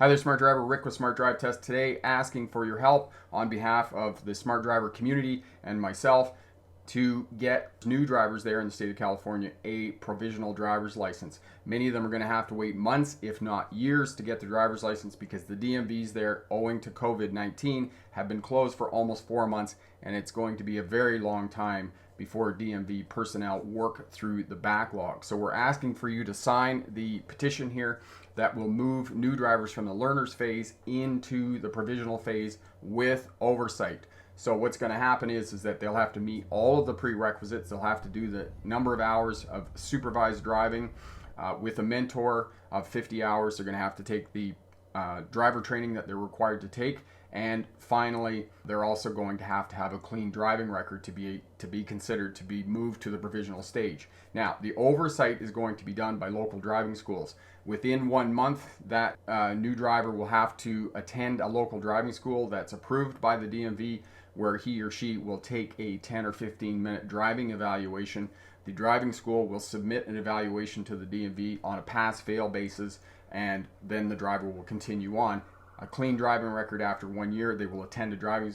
Hi there, Smart Driver. Rick with Smart Drive Test today, asking for your help on behalf of the Smart Driver community and myself to get new drivers there in the state of California a provisional driver's license. Many of them are going to have to wait months, if not years, to get their driver's license because the DMVs there, owing to COVID-19, have been closed for almost 4 months, and it's going to be a very long time before DMV personnel work through the backlog. So we're asking for you to sign the petition here that will move new drivers from the learners phase into the provisional phase with oversight. So what's going to happen is that they'll have to meet all of the prerequisites. They'll have to do the number of hours of supervised driving with a mentor of 50 hours. They're going to have to take the driver training that they're required to take. And finally, they're also going to have a clean driving record to be considered to be moved to the provisional stage. Now, the oversight is going to be done by local driving schools. Within 1 month, that new driver will have to attend a local driving school that's approved by the DMV, where he or she will take a 10 or 15-minute driving evaluation. The driving school will submit an evaluation to the DMV on a pass-fail basis, and then the driver will continue on. A clean driving record after 1 year. They will attend a driving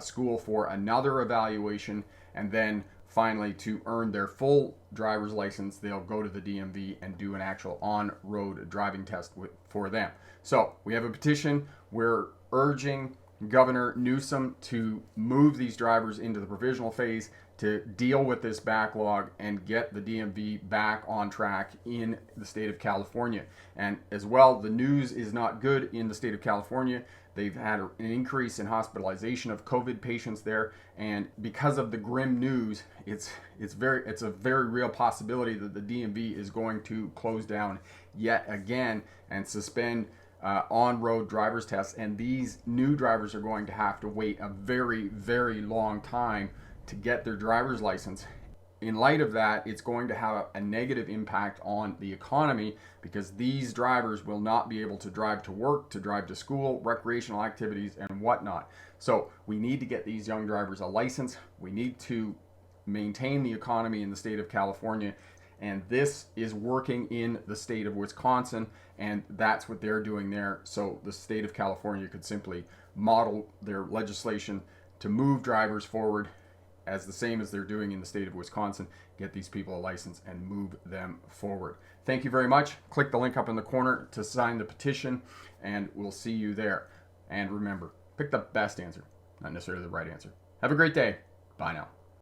school for another evaluation, and then finally, to earn their full driver's license, they'll go to the DMV and do an actual on-road driving test for them. So we have a petition. We're urging Governor Newsom to move these drivers into the provisional phase to deal with this backlog and get the DMV back on track in the state of California. And as well, the news is not good in the state of California. They've had an increase in hospitalization of COVID patients there, and because of the grim news, it's a very real possibility that the DMV is going to close down yet again and suspend on-road driver's tests, and these new drivers are going to have to wait a very long time to get their driver's license. In light of that, it's going to have a negative impact on the economy because these drivers will not be able to drive to work, to drive to school, recreational activities, and whatnot. So we need to get these young drivers a license. We need to maintain the economy in the state of California, and this is working in the state of Wisconsin, and that's what they're doing there. So the state of California could simply model their legislation to move drivers forward as the same as they're doing in the state of Wisconsin, get these people a license and move them forward. Thank you very much. Click the link up in the corner to sign the petition, and we'll see you there. And remember, pick the best answer, not necessarily the right answer. Have a great day. Bye now.